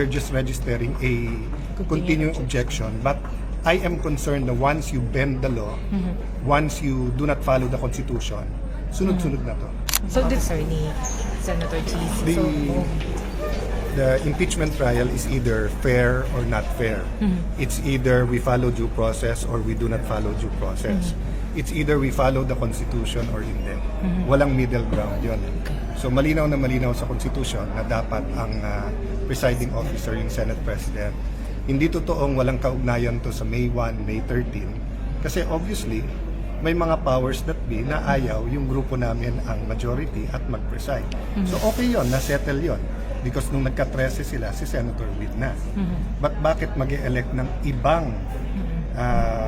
We're just registering a continuing objection, but I am concerned na once you bend the law, once you do not follow the Constitution, sunod-sunod na to. So this ni Senator Cheese. The impeachment trial is either fair or not fair. It's either we follow due process or we do not follow due process. It's either we follow the Constitution or hindi. Walang middle ground yun. So malinaw na malinaw sa Constitution na dapat ang presiding officer yung Senate President. Hindi totoong walang kaugnayan to sa May 1, May 13. Kasi obviously, may mga powers that be na ayaw yung grupo namin ang majority at mag-preside. So okay yon, na-settle yon. Because nung nagka-13 sila, si Senator Witt na. But bakit mag-e-elect ng ibang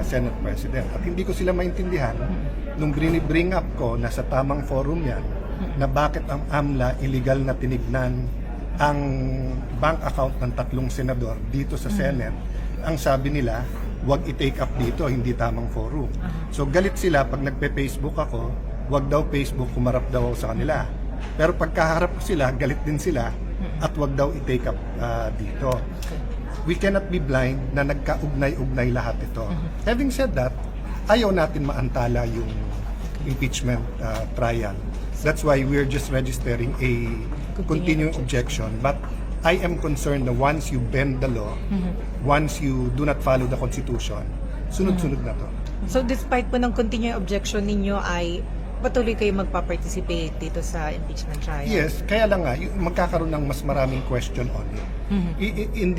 Senate President? At hindi ko sila maintindihan nung bring up ko na sa tamang forum yan, na bakit ang AMLA illegal na tinignan ang bank account ng 3 senador dito sa Senate. Ang sabi nila, wag i-take up dito, hindi tamang forum. So galit sila pag nagpe-Facebook ako, wag daw Facebook, kumarap daw sa kanila. Pero pagkaharap ko sila, galit din sila at wag daw i-take up dito. We cannot be blind na nagkaugnay-ugnay lahat ito. Having said that, ayaw natin maantala yung impeachment trial. That's why we're just registering a continuing objection. But I am concerned na once you bend the law, once you do not follow the Constitution, sunod-sunod na to. So despite po ng continuing objection ninyo ay patuloy kayo magpa-participate dito sa impeachment trial? Yes, kaya lang nga, magkakaroon ng mas maraming question on it. In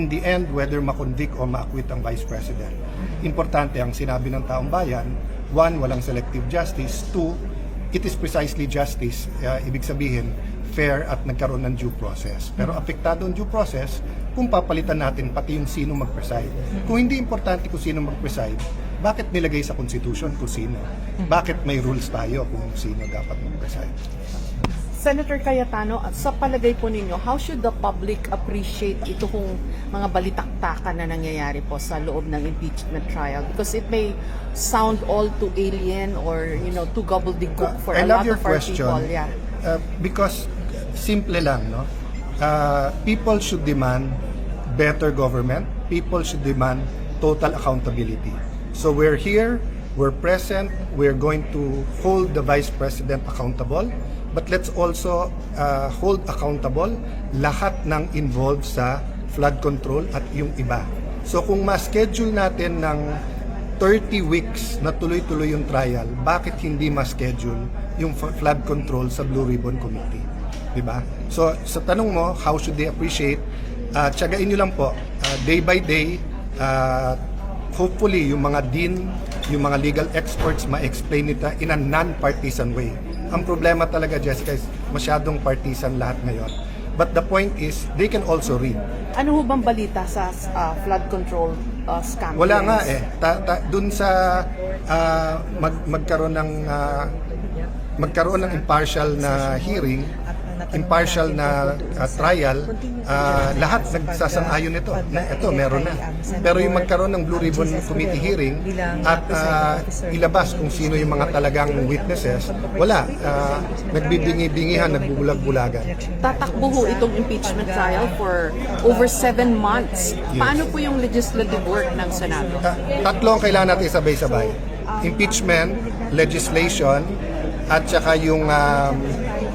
the end, whether ma-convict o ma-acquit ang Vice President, importante ang sinabi ng taong bayan, 1, walang selective justice, 2, it is precisely justice, ibig sabihin, fair at nagkaroon ng due process. Pero apektado ang due process kung papalitan natin pati yung sino mag-preside. Kung hindi importante kung sino mag-preside, bakit nilagay sa Constitution kung sino? Bakit may rules tayo kung sino dapat mag-preside? Senator Cayetano, sa palagay po ninyo, how should the public appreciate ito kung mga balitaktakan na nangyayari po sa loob ng impeachment trial? Because it may sound all too alien or, too gobbledygook for a lot of our people. Yeah. Because simple lang, no? People should demand better government. People should demand total accountability. So we're here, we're present, we're going to hold the Vice President accountable. But let's also hold accountable lahat ng involved sa flood control at yung iba. So kung ma-schedule natin ng 30 weeks na tuloy-tuloy yung trial, bakit hindi ma-schedule yung flood control sa Blue Ribbon Committee? Diba? So sa tanong mo, how should they appreciate? Tiyagain nyo lang po, day by day, hopefully yung mga dean, yung mga legal experts ma-explain nito in a non-partisan way. Ang problema talaga, Jessica, is masyadong partisan lahat ngayon. But the point is, they can also read. Ano ho bang balita sa flood control scam? Wala nga eh. Dun sa magkaroon ng impartial na hearing, impartial na trial, lahat nagsasang-ayon ito. Ito, meron na. Pero yung magkaroon ng Blue Ribbon Committee hearing at ilabas kung sino yung mga talagang witnesses, wala. Nagbibingi-bingihan, nagbubulag-bulagan. Tatakbo ho itong impeachment trial for over 7 months. Paano po yung legislative work ng Senado? Tatlo ang kailangan natin sabay-sabay. Impeachment, legislation, at saka yung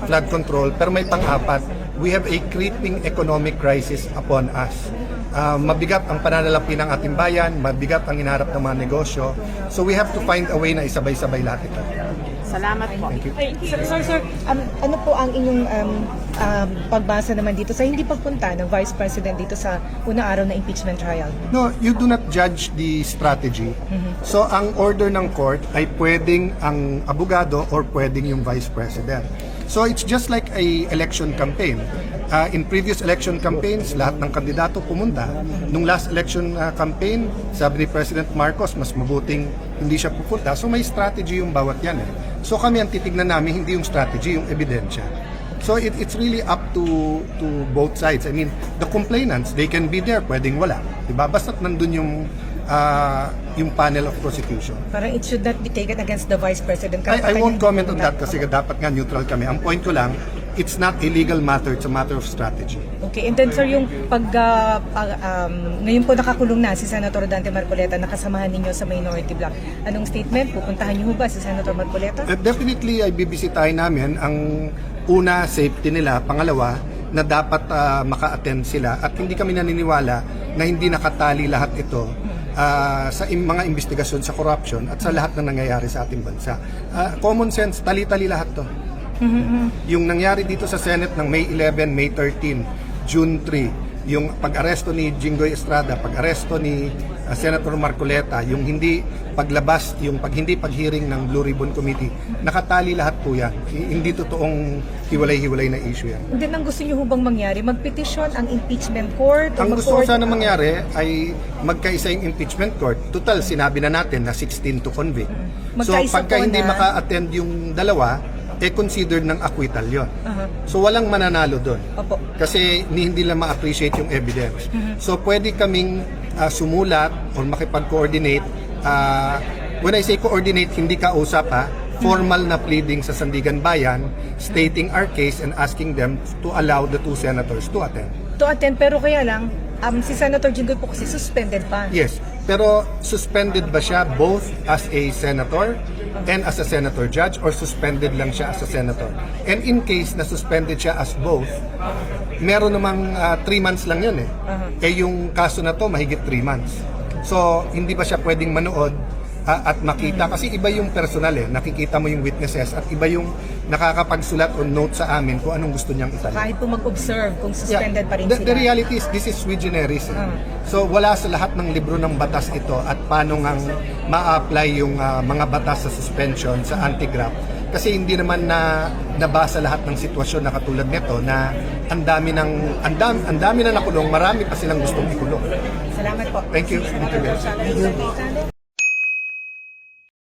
flood control. Pero may pang-apat, we have a creeping economic crisis upon us. Mabigat ang pananalapi ng ating bayan, mabigat ang inaharap ng mga negosyo. So we have to find a way na isabay-sabay lahat ito. Salamat po. Thank you. Sir, ano po ang inyong pagbasa naman dito sa hindi pagpunta ng Vice President dito sa unang araw na impeachment trial? No, you do not judge the strategy. So ang order ng court ay pwedeng ang abogado or pwedeng yung Vice President. So it's just like a election campaign. In previous election campaigns, lahat ng kandidato pumunta. Nung last election campaign, sabi ni President Marcos, mas mabuting hindi siya pupunta. So may strategy yung bawat yan eh. So kami ang titignan namin, hindi yung strategy, yung ebidensya. So it's really up to both sides. I mean, the complainants, they can be there, pwedeng wala. Diba? Basta't nandun yung panel of prosecution. Parang it should not be taken against the Vice President. I won't comment on that kasi dapat nga neutral kami. Ang point ko lang, it's not illegal matter, it's a matter of strategy. Okay, and then sir, yung ngayon po nakakulong na si Senator Dante Marcoleta, nakasamahan ninyo sa minority bloc. Anong statement? Pupuntahan niyo ba si Senator Marcoleta? Definitely ay bibisitahin namin. Ang una, safety nila. Pangalawa, na dapat maka-attend sila. At hindi kami naniniwala na hindi nakatali lahat ito sa mga investigasyon sa corruption at sa lahat na nangyayari sa ating bansa. Common sense, tali-tali lahat to. Yung nangyari dito sa Senate ng May 11, May 13, June 3, yung pag-aresto ni Jinggoy Estrada, pag-aresto ni Senator Marcoleta, yung hindi paglabas, yung hindi pag-hearing ng Blue Ribbon Committee, nakatali lahat po yan. Hindi totoong hiwalay-hiwalay na issue yan. And then ang gusto niyo hubang mangyari, magpetisyon ang impeachment court? Ang gusto ko sana mangyari ay magkaisa yung impeachment court. Total, sinabi na natin na 16 to convict. So Magkaisa pagka po hindi na- maka-attend yung dalawa, considered ng acquittal yon. So walang mananalo doon. Opo. Kasi hindi lang ma-appreciate yung evidence. So pwede kaming sumulat or makipag-coordinate. When I say coordinate, hindi kausap formal na pleading sa Sandigan Bayan stating our case and asking them to allow the two senators to attend. To attend, pero kaya lang, si Senator Jinggoy po kasi suspended pa. Yes, pero suspended ba siya both as a senator and as a senator judge, or suspended lang siya as a senator? And in case na suspended siya as both, meron namang 3 months lang yun eh. Yung kaso na to mahigit 3 months. So hindi ba siya pwedeng manood at makita? Kasi iba yung personal eh, nakikita mo yung witnesses, at iba yung nakakapagsulat o note sa amin kung anong gusto niyang itala. Kahit po mag-observe kung suspended pa rin The sila. reality is, this is sui generis. So wala sa lahat ng libro ng batas ito at paano ngang ma-apply yung mga batas sa suspension, sa anti-graft. Kasi hindi naman nabasa lahat ng sitwasyon na katulad nito na ang dami na nakulong, marami pa silang gustong ikulong. Salamat po. Thank you, Senator Bel.